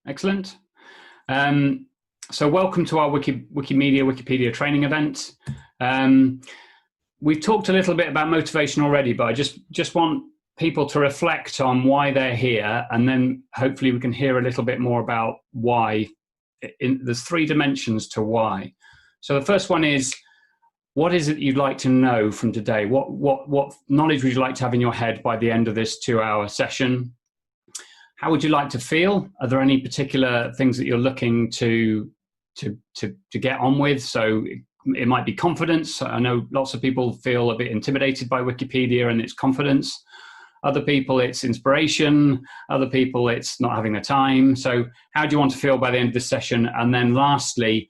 Excellent. So welcome to our Wikipedia training event. We've talked a little bit about motivation already, but I just want people to reflect on why they're here, and then hopefully we can hear a little bit more about why. There's 3 dimensions to why. So the first one is, what is it you'd like to know from today? What knowledge would you like to have in your head by the end of this 2-hour session? How would you like to feel? Are there any particular things that you're looking to get on with? So it might be confidence. I know lots of people feel a bit intimidated by Wikipedia and its confidence. Other people, it's inspiration. Other people, it's not having the time. So how do you want to feel by the end of this session? And then lastly,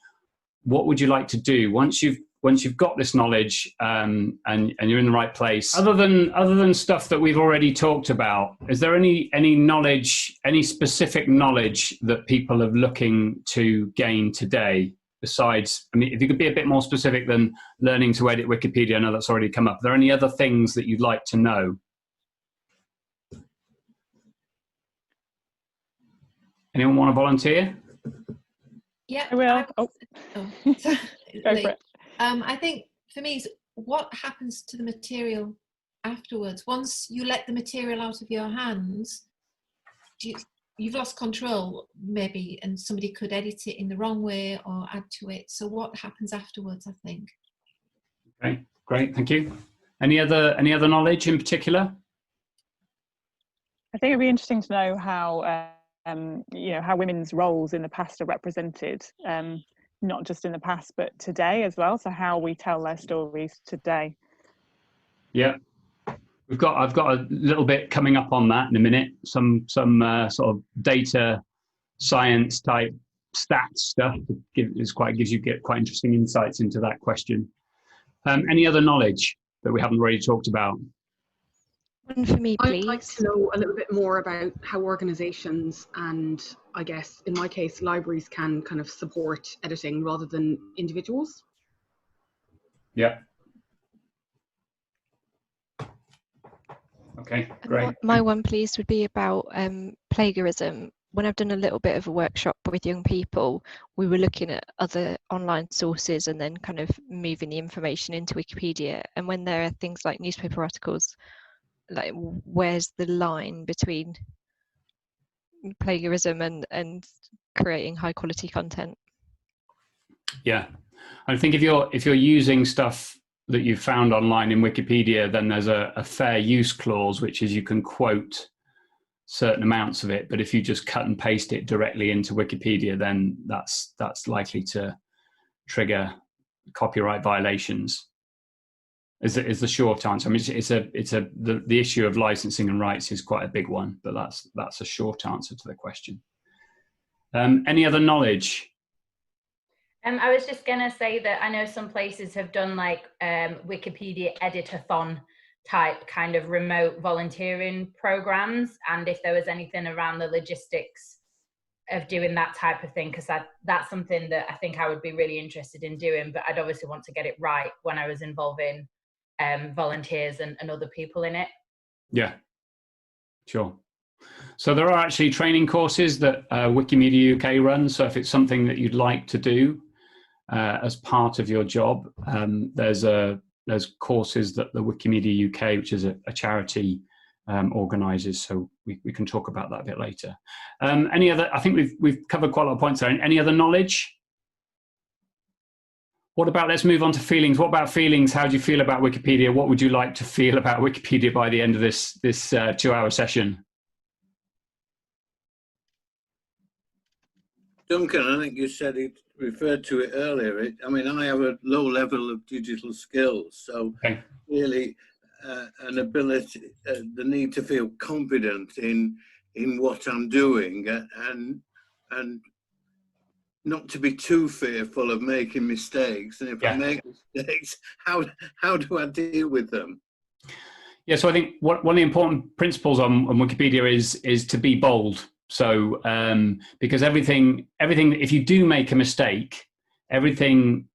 what would you like to do once you've got this knowledge and you're in the right place? Other than stuff that we've already talked about, is there any knowledge, any specific knowledge that people are looking to gain today? Besides, I mean, if you could be a bit more specific than learning to edit Wikipedia, I know that's already come up. Are there any other things that you'd like to know? Anyone want to volunteer? Yeah, I will. Go for it. I think for me, is what happens to the material afterwards? Once you let the material out of your hands, you've lost control maybe, and somebody could edit it in the wrong way or add to it. So what happens afterwards, I think. Okay, great, thank you. Any other knowledge in particular? I think it'd be interesting to know how how women's roles in the past are represented, not just in the past but today as well. So how we tell their stories today. Yeah, I've got a little bit coming up on that in a minute. Some sort of data science type stats stuff gives you quite interesting insights into that question. Any other knowledge that we haven't already talked about? One for me, please. I'd like to know a little bit more about how organisations and, I guess, in my case, libraries can kind of support editing rather than individuals. Yeah. Okay, great. My one, please, would be about plagiarism. When I've done a little bit of a workshop with young people, we were looking at other online sources and then kind of moving the information into Wikipedia. And when there are things like newspaper articles, like where's the line between plagiarism and creating high quality content? Yeah, I think if you're using stuff that you've found online in Wikipedia, then there's a fair use clause, which is you can quote certain amounts of it. But if you just cut and paste it directly into Wikipedia, then that's likely to trigger copyright violations. Is the short answer. I mean, the issue of licensing and rights is quite a big one, but that's a short answer to the question. Any other knowledge? I was just gonna say that I know some places have done like Wikipedia editathon type kind of remote volunteering programs, and if there was anything around the logistics of doing that type of thing, because that's something that I think I would be really interested in doing, but I'd obviously want to get it right when I was involving volunteers and other people in it. Yeah, sure. So there are actually training courses that Wikimedia UK runs. So if it's something that you'd like to do as part of your job, there's courses that the Wikimedia UK, which is a charity, organises. So we can talk about that a bit later. Any other? I think we've covered quite a lot of points there. Any other knowledge? What about, let's move on to feelings. What about feelings? How do you feel about Wikipedia? What would you like to feel about Wikipedia by the end of this 2-hour session? Duncan, I think you said it, referred to it earlier. I mean, I have a low level of digital skills, so okay. Really an ability, the need to feel confident in what I'm doing and not to be too fearful of making mistakes. And if I make mistakes, how do I deal with them? Yeah, so I think one of the important principles on Wikipedia is to be bold. So because everything, if you do make a mistake, everything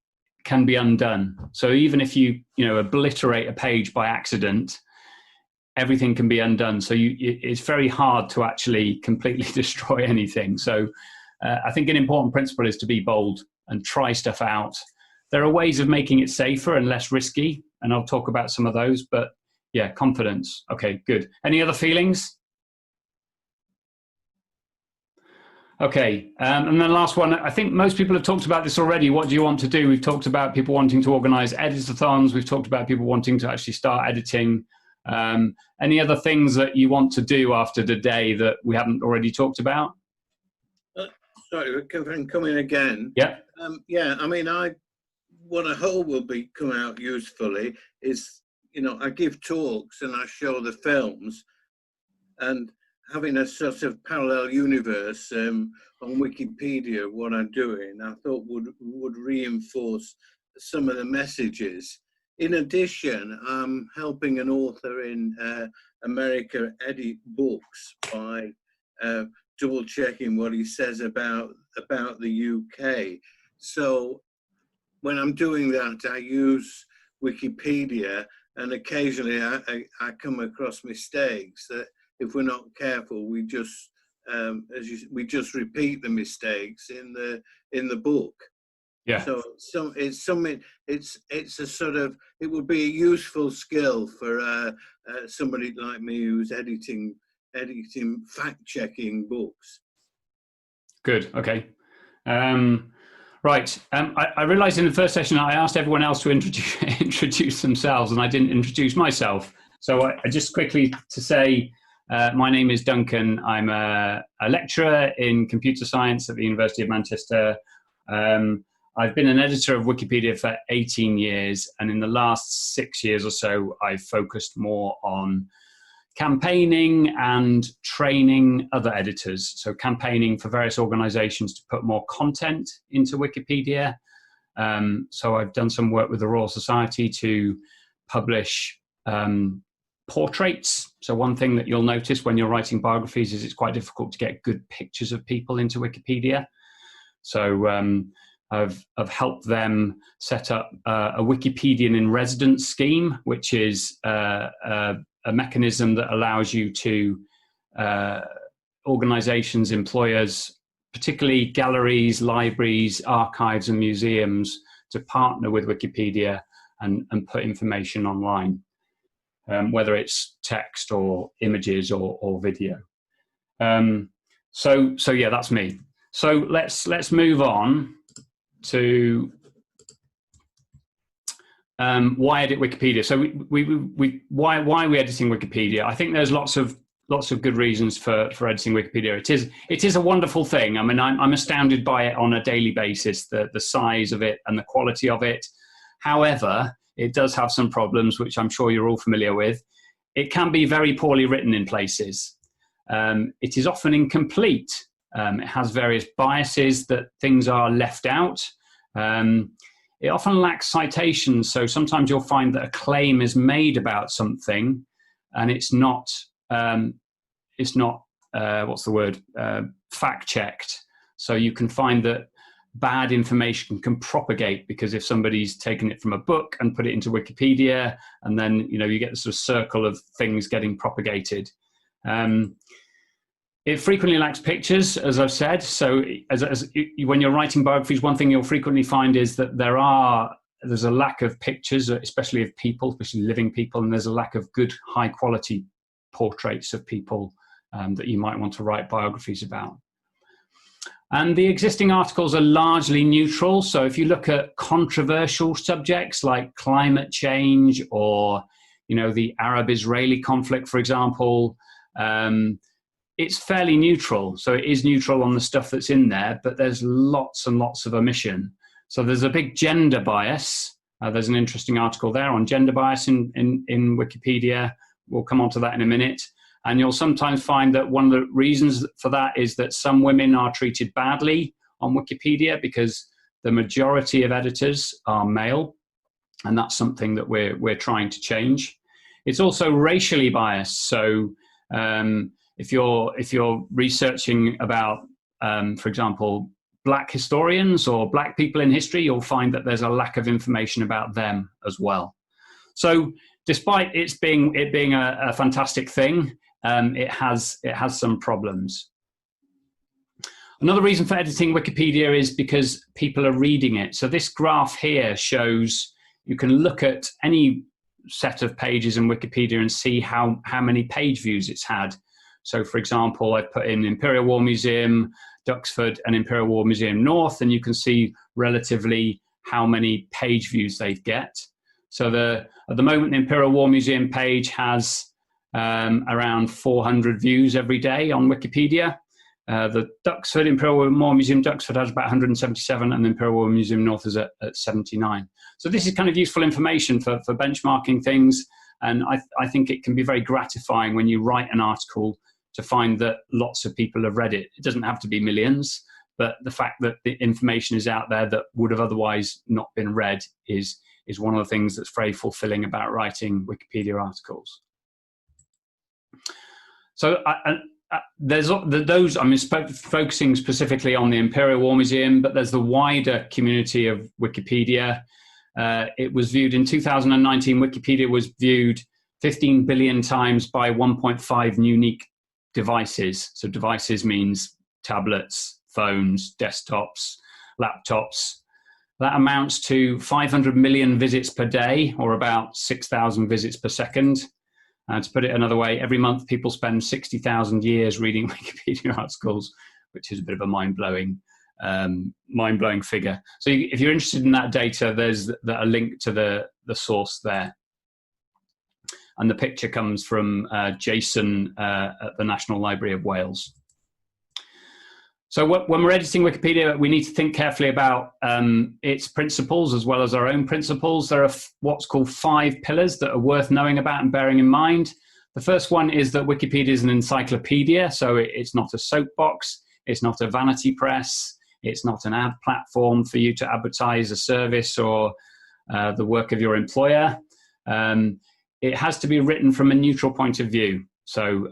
can be undone. So even if you obliterate a page by accident, everything can be undone. So it's very hard to actually completely destroy anything. So I think an important principle is to be bold and try stuff out. There are ways of making it safer and less risky, and I'll talk about some of those, but yeah, confidence. Okay, good. Any other feelings? Okay, and then last one, I think most people have talked about this already. What do you want to do? We've talked about people wanting to organize editathons. We've talked about people wanting to actually start editing. Any other things that you want to do after today that we haven't already talked about? Sorry, can come in again. Yeah. Yeah, I mean, what I hope will come out usefully is, you know, I give talks and I show the films, and having a sort of parallel universe on Wikipedia, what I'm doing, I thought would reinforce some of the messages. In addition, I'm helping an author in America edit books by double checking what he says about the UK. So when I'm doing that, I use Wikipedia, and occasionally I come across mistakes that, if we're not careful, we just repeat the mistakes in the book. Yeah. So it's something. It's a sort of, it would be a useful skill for somebody like me who's editing fact-checking books. Good. Okay. Right. I realized in the first session I asked everyone else to introduce themselves, and I didn't introduce myself. So I just quickly to say, my name is Duncan. I'm a lecturer in computer science at the University of Manchester. I've been an editor of Wikipedia for 18 years, and in the last 6 years or so, I've focused more on campaigning and training other editors. So campaigning for various organizations to put more content into Wikipedia. So I've done some work with the Royal Society to publish portraits. So one thing that you'll notice when you're writing biographies is it's quite difficult to get good pictures of people into Wikipedia. So I've helped them set up a Wikipedian in residence scheme, which is a mechanism that allows you to organizations, employers, particularly galleries, libraries, archives and museums, to partner with Wikipedia and put information online. Whether it's text or images or video. So yeah, that's me. So let's move on to why edit Wikipedia. So why are we editing Wikipedia? I think there's lots of good reasons for editing Wikipedia. It is a wonderful thing. I mean, I'm astounded by it on a daily basis, the size of it and the quality of it. However, it does have some problems, which I'm sure you're all familiar with. It can be very poorly written in places. It is often incomplete. It has various biases that things are left out. It often lacks citations. So sometimes you'll find that a claim is made about something and it's not fact checked. So you can find that bad information can propagate, because if somebody's taken it from a book and put it into Wikipedia, and then you get the sort of circle of things getting propagated. It frequently lacks pictures, as I've said. So when you're writing biographies, one thing you'll frequently find is that there's a lack of pictures, especially of people, especially living people, and there's a lack of good, high quality portraits of people that you might want to write biographies about. And the existing articles are largely neutral. So if you look at controversial subjects like climate change or, the Arab-Israeli conflict, for example, it's fairly neutral. So it is neutral on the stuff that's in there, but there's lots and lots of omission. So there's a big gender bias. There's an interesting article there on gender bias in Wikipedia. We'll come on to that in a minute. And you'll sometimes find that one of the reasons for that is that some women are treated badly on Wikipedia because the majority of editors are male, and that's something that we're trying to change. It's also racially biased. So if you're researching about, for example, Black historians or Black people in history, you'll find that there's a lack of information about them as well. So despite it being a fantastic thing, it has some problems. Another reason for editing Wikipedia is because people are reading it. So this graph here shows, you can look at any set of pages in Wikipedia and see how many page views it's had. So for example, I put in Imperial War Museum, Duxford and Imperial War Museum North, and you can see relatively how many page views they get. So at the moment, the Imperial War Museum page has around 400 views every day on Wikipedia. The Duxford, Imperial War Museum Duxford has about 177, and the Imperial War Museum North is at 79. So this is kind of useful information for benchmarking things, and I think it can be very gratifying when you write an article to find that lots of people have read it. It doesn't have to be millions, but the fact that the information is out there that would have otherwise not been read is one of the things that's very fulfilling about writing Wikipedia articles. So there's those, focusing specifically on the Imperial War Museum, but there's the wider community of Wikipedia. It was viewed in 2019, Wikipedia was viewed 15 billion times by 1.5 unique devices. So devices means tablets, phones, desktops, laptops. That amounts to 500 million visits per day, or about 6,000 visits per second. To put it another way, every month people spend 60,000 years reading Wikipedia articles, which is a bit of a mind-blowing figure. So if you're interested in that data, there's a link to the source there. And the picture comes from Jason at the National Library of Wales. So when we're editing Wikipedia, we need to think carefully about its principles as well as our own principles. There are what's called 5 pillars that are worth knowing about and bearing in mind. The first one is that Wikipedia is an encyclopedia, so it's not a soapbox, it's not a vanity press, it's not an ad platform for you to advertise a service or the work of your employer. It has to be written from a neutral point of view. So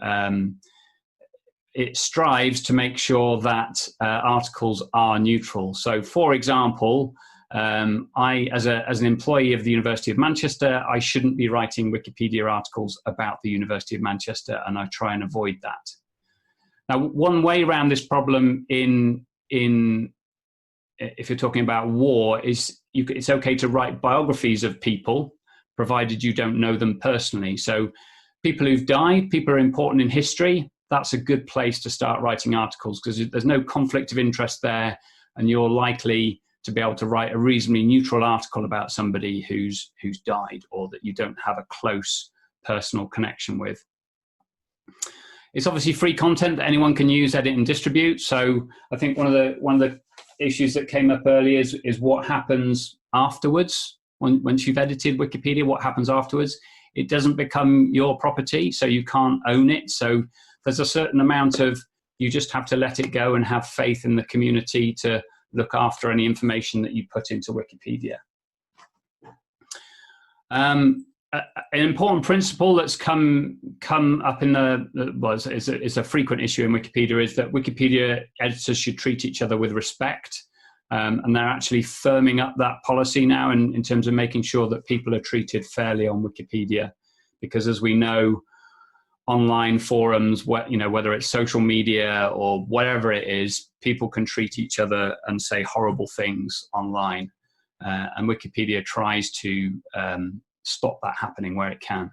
it strives to make sure that articles are neutral. So for example, I, as an employee of the University of Manchester, I shouldn't be writing Wikipedia articles about the University of Manchester, and I try and avoid that. Now, one way around this problem if you're talking about war is it's okay to write biographies of people, provided you don't know them personally. So people who've died, people who are important in history, that's a good place to start writing articles because there's no conflict of interest there, and you're likely to be able to write a reasonably neutral article about somebody who's died or that you don't have a close personal connection with. It's obviously free content that anyone can use, edit, and distribute. So I think one of the issues that came up earlier is what happens afterwards. Once you've edited Wikipedia, what happens afterwards? It doesn't become your property, so you can't own it. So there's a certain amount of, you just have to let it go and have faith in the community to look after any information that you put into Wikipedia. An important principle that's come up in is a frequent issue in Wikipedia is that Wikipedia editors should treat each other with respect. And they're actually firming up that policy now in terms of making sure that people are treated fairly on Wikipedia. Because as we know, online forums, whether it's social media or whatever it is, people can treat each other and say horrible things online. And Wikipedia tries to stop that happening where it can.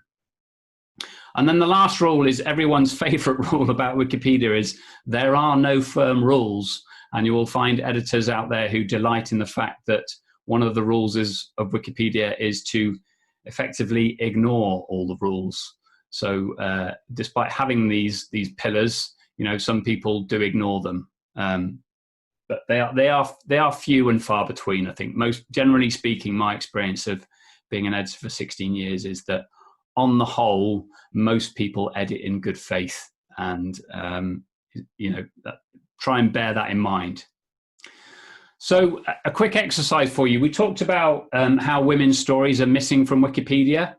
And then the last rule is everyone's favorite rule about Wikipedia is there are no firm rules. And you will find editors out there who delight in the fact that one of the rules of Wikipedia is to effectively ignore all the rules. So despite having these pillars, some people do ignore them. But they are few and far between, I think. Most generally speaking, my experience of being an editor for 16 years is that on the whole, most people edit in good faith, and try and bear that in mind. So a quick exercise for you. We talked about how women's stories are missing from Wikipedia.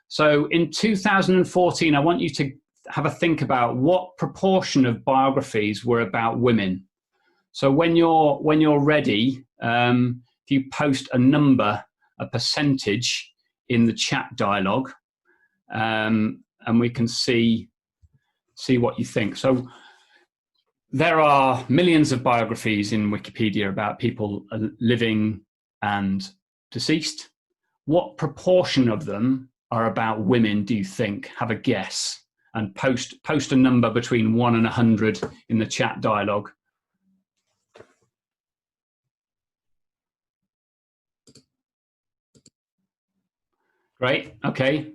So in 2014, I want you to have a think about what proportion of biographies were about women. So when you're ready, if you post a number, a percentage in the chat dialogue, and we can see what you think. So there are millions of biographies in Wikipedia about people living and deceased. What proportion of them are about women, do you think? Have a guess, and post a number between 1 and 100 in the chat dialogue. Great, okay.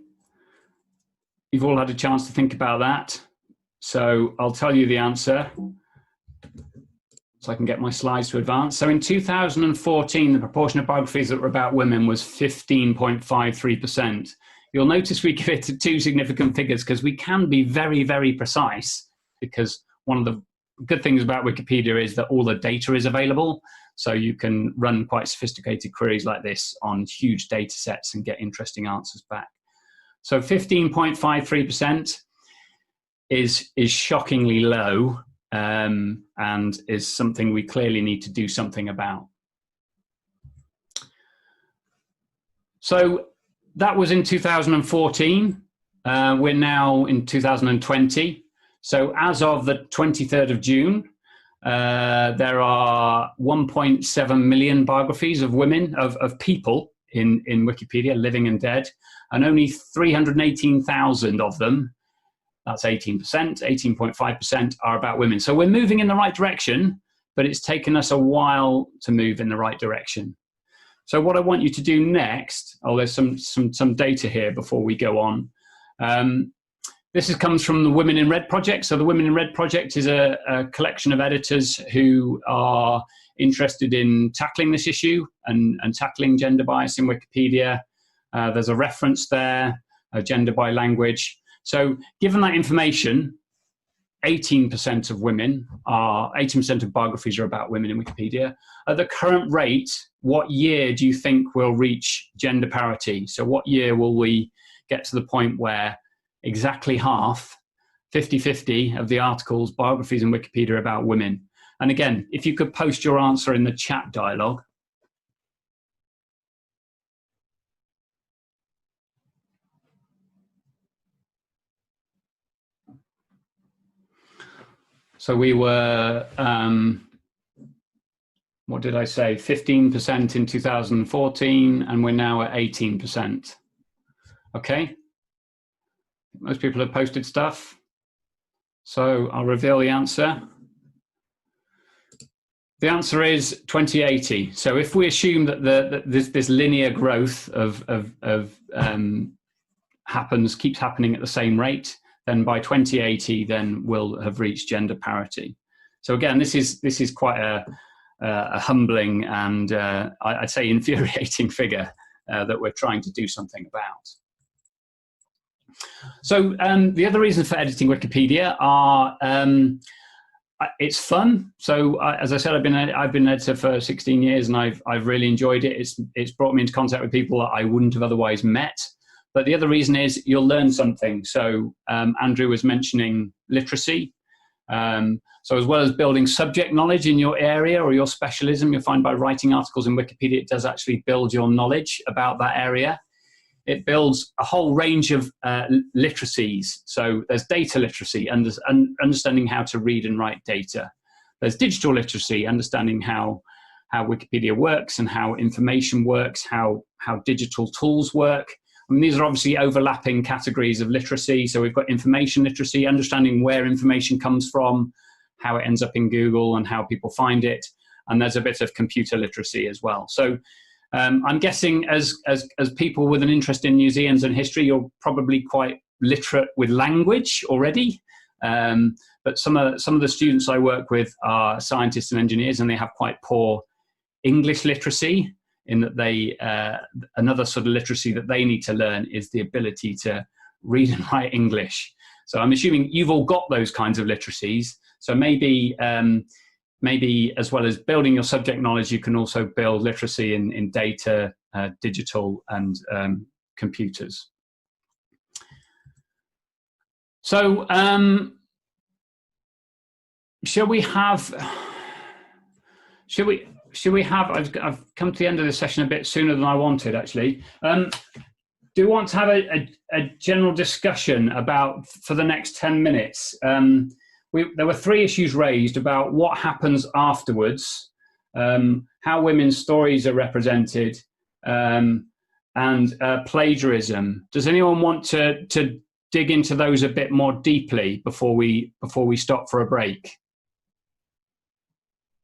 You've all had a chance to think about that. So I'll tell you the answer, so I can get my slides to advance. So in 2014, the proportion of biographies that were about women was 15.53%. You'll notice we give it two significant figures because we can be very, very precise, because one of the good things about Wikipedia is that all the data is available. So you can run quite sophisticated queries like this on huge data sets and get interesting answers back. So 15.53% is shockingly low, and is something we clearly need to do something about. So that was in 2014. We're now in 2020. So as of the 23rd of June, there are 1.7 million biographies of women, of people in Wikipedia, living and dead, and only 318,000 of them, that's 18%, 18.5%, are about women. So we're moving in the right direction, but it's taken us a while to move in the right direction. So what I want you to do next, there's some data here before we go on. This comes from the Women in Red project. So the Women in Red project is a collection of editors who are interested in tackling this issue and tackling gender bias in Wikipedia. There's a reference there, gender by language. So given that information, 18% of women are, 18% of biographies are about women in Wikipedia. At the current rate, what year do you think we'll reach gender parity? So what year will we get to the point where exactly half, 50-50 of the articles, biographies in Wikipedia are about women? And again, if you could post your answer in the chat dialogue. So we were, what did I say, 15% in 2014, and we're now at 18%. Okay, most people have posted stuff. So I'll reveal the answer. The answer is 2080. So if we assume that this linear growth keeps happening at the same rate, then by 2080, then we'll have reached gender parity. So again, this is quite a humbling and I'd say infuriating figure that we're trying to do something about. So the other reasons for editing Wikipedia are it's fun. So as I said, I've been an editor for 16 years, and I've really enjoyed it. It's brought me into contact with people that I wouldn't have otherwise met. But the other reason is you'll learn something. So Andrew was mentioning literacy. So as well as building subject knowledge in your area or your specialism, you'll find by writing articles in Wikipedia, it does actually build your knowledge about that area. It builds a whole range of literacies. So there's data literacy, understanding how to read and write data. There's digital literacy, understanding how Wikipedia works and how information works, how digital tools work. I mean, these are obviously overlapping categories of literacy. So we've got information literacy, understanding where information comes from, how it ends up in Google and how people find it. And there's a bit of computer literacy as well. So I'm guessing as people with an interest in museums and history, you're probably quite literate with language already. But some of the students I work with are scientists and engineers, and they have quite poor English literacy, in that they another sort of literacy that they need to learn is the ability to read and write English. So I'm assuming you've all got those kinds of literacies. So maybe as well as building your subject knowledge, you can also build literacy in data, digital, and computers. So shall we have, I've come to the end of the session a bit sooner than I wanted, actually. do want to have a general discussion about, for the next 10 minutes. There were 3 issues raised about what happens afterwards, how women's stories are represented, and plagiarism. Does anyone want to dig into those a bit more deeply before we stop for a break?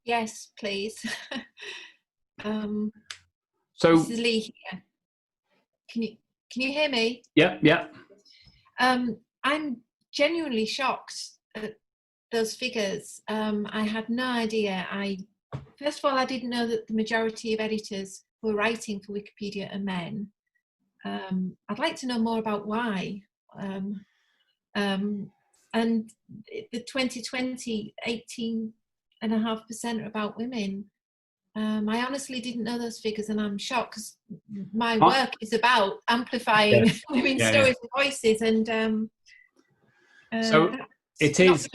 Yes, please. So this is Lee here. Can you hear me? Yeah, yeah. I'm genuinely shocked at those figures. I had no idea. First of all, I didn't know that the majority of editors who are writing for Wikipedia are men. I'd like to know more about why. And the 2020, 18.5% are about women. I honestly didn't know those figures, and I'm shocked because my work is about amplifying women's stories and voices, and so it is.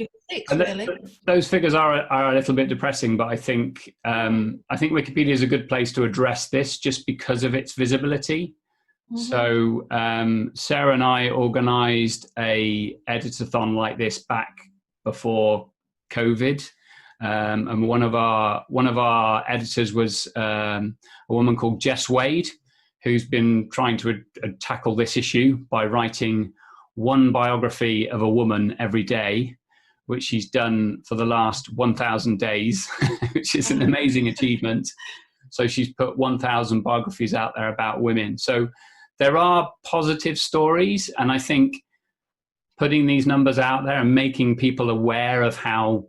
Really. Those figures are a little bit depressing, but I think Wikipedia is a good place to address this just because of its visibility. Mm-hmm. So Sarah and I organised a editathon like this back before COVID. And one of our editors was a woman called Jess Wade, who's been trying to tackle this issue by writing one biography of a woman every day, which she's done for the last 1,000 days, which is an amazing achievement. So she's put 1,000 biographies out there about women. So there are positive stories, and I think putting these numbers out there and making people aware of how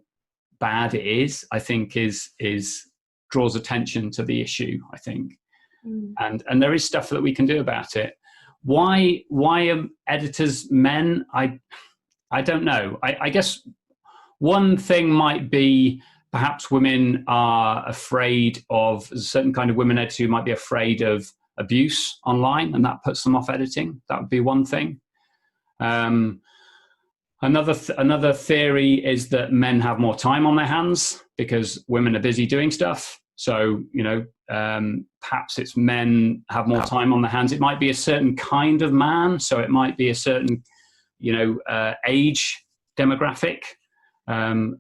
bad it is, I think draws attention to the issue, I think. And there is stuff that we can do about it. Why are editors men? I don't know. I guess one thing might be perhaps women are afraid of, a certain kind of women editors who might be afraid of abuse online, and that puts them off editing. That would be one thing. Another theory is that men have more time on their hands because women are busy doing stuff. So, perhaps it's men have more time on their hands. It might be a certain kind of man. So it might be a certain, age demographic.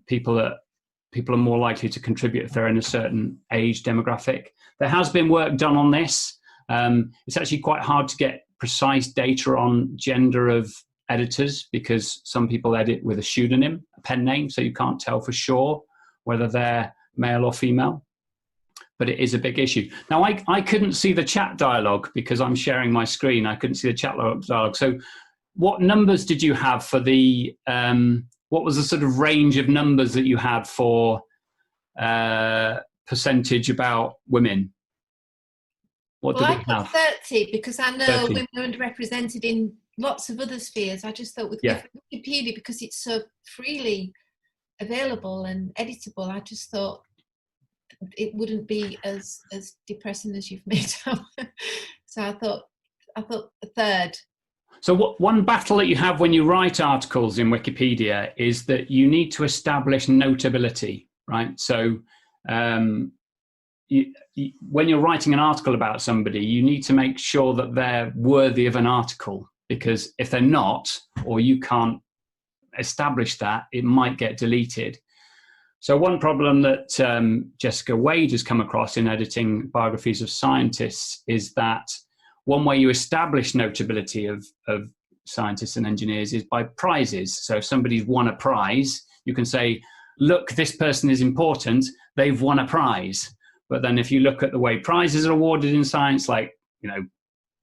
People are more likely to contribute if they're in a certain age demographic. There has been work done on this. It's actually quite hard to get precise data on gender of editors because some people edit with a pseudonym, a pen name, so you can't tell for sure whether they're male or female. But it is a big issue. Now, I couldn't see the chat dialogue because I'm sharing my screen. I couldn't see the chat dialogue. So what numbers did you have for the, what was the sort of range of numbers that you had for percentage about women? What did we have? 30 because I know 30. women are underrepresented in lots of other spheres. I just thought with Wikipedia, because it's so freely available and editable, I just thought it wouldn't be as depressing as you've made out. So I thought a third. So one battle that you have when you write articles in Wikipedia is that you need to establish notability, right? So when you're writing an article about somebody, you need to make sure that they're worthy of an article, because if they're not, or you can't establish that, it might get deleted. So one problem that Jessica Wade has come across in editing biographies of scientists is that one way you establish notability of scientists and engineers is by prizes. So if somebody's won a prize, you can say, look, this person is important, they've won a prize. But then if you look at the way prizes are awarded in science, like,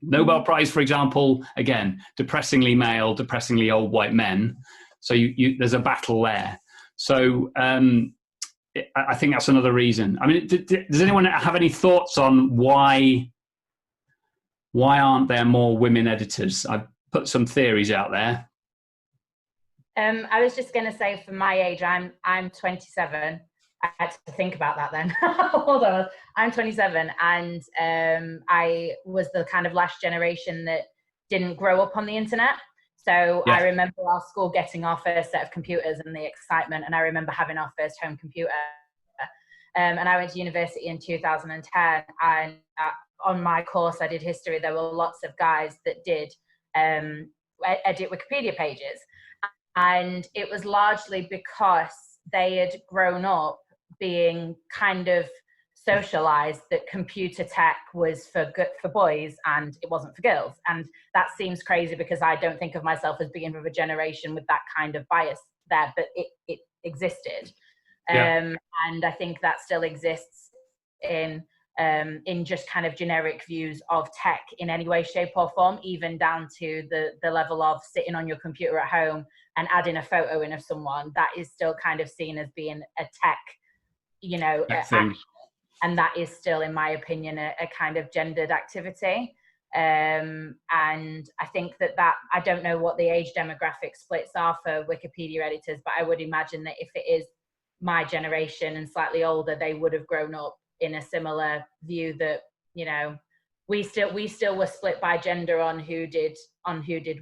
Nobel Prize, for example, again, depressingly male, depressingly old white men. So there's a battle there. So I think that's another reason. I mean, does anyone have any thoughts on why aren't there more women editors? I've put some theories out there. I was just going to say, for my age, I'm 27. I had to think about that then. Hold on. I'm 27, and I was the kind of last generation that didn't grow up on the internet. So I remember our school getting our first set of computers and the excitement, and I remember having our first home computer. And I went to university in 2010, and on my course, I did history, there were lots of guys that did edit Wikipedia pages. And it was largely because they had grown up being kind of socialized that computer tech was for boys and it wasn't for girls. And that seems crazy because I don't think of myself as being of a generation with that kind of bias there, but it existed. Yeah. And I think that still exists in just kind of generic views of tech in any way, shape or form, even down to the level of sitting on your computer at home and adding a photo in of someone. That is still kind of seen as being a tech, Thing. and that is still, in my opinion, a kind of gendered activity. And I think that I don't know what the age demographic splits are for Wikipedia editors, but I would imagine that if it is my generation and slightly older, they would have grown up in a similar view that, we still were split by gender on who did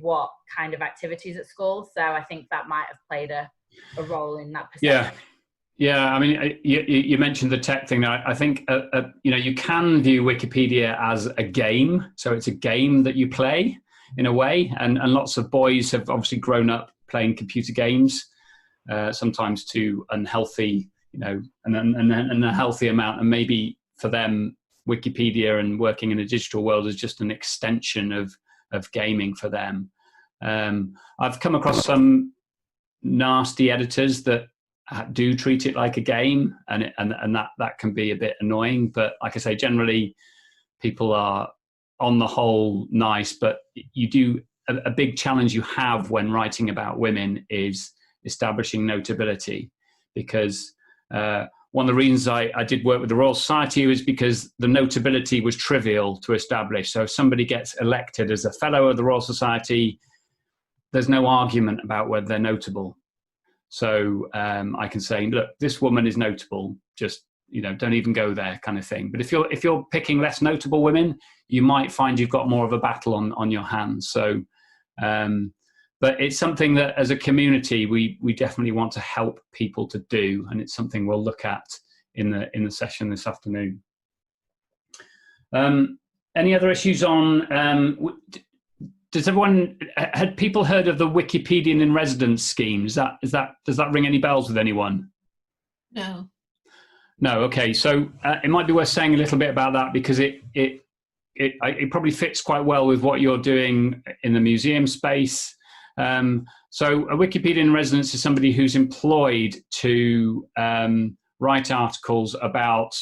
what kind of activities at school. So I think that might have played a role in that perception. Yeah, I mean, you mentioned the tech thing. I think, you can view Wikipedia as a game. So it's a game that you play in a way. And lots of boys have obviously grown up playing computer games, sometimes to unhealthy, an unhealthy amount. And maybe for them, Wikipedia and working in a digital world is just an extension of gaming for them. I've come across some nasty editors that do treat it like a game, and that can be a bit annoying. But like I say, generally people are on the whole nice, but you do a big challenge you have when writing about women is establishing notability, because one of the reasons I did work with the Royal Society was because the notability was trivial to establish. So if somebody gets elected as a fellow of the Royal Society, there's no argument about whether they're notable. So I can say, look, this woman is notable, just, don't even go there, kind of thing. But if you're picking less notable women, you might find you've got more of a battle on your hands. So, but it's something that as a community, we definitely want to help people to do. And it's something we'll look at in the session this afternoon. Any other issues on, had people heard of the Wikipedian in Residence scheme? Does that ring any bells with anyone? No. No. Okay. So it might be worth saying a little bit about that, because it probably fits quite well with what you're doing in the museum space. So a Wikipedian in Residence is somebody who's employed to write articles about,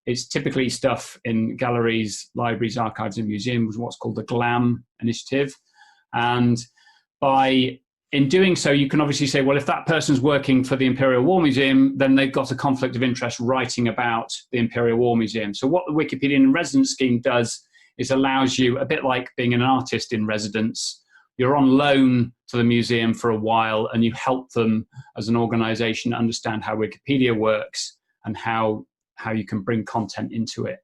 it's typically stuff in galleries, libraries, archives, and museums, what's called the GLAM initiative. And in doing so, you can obviously say, well, if that person's working for the Imperial War Museum, then they've got a conflict of interest writing about the Imperial War Museum. So what the Wikipedian in Residence scheme does is allows you, a bit like being an artist in residence, you're on loan to the museum for a while, and you help them as an organization understand how Wikipedia works and how you can bring content into it.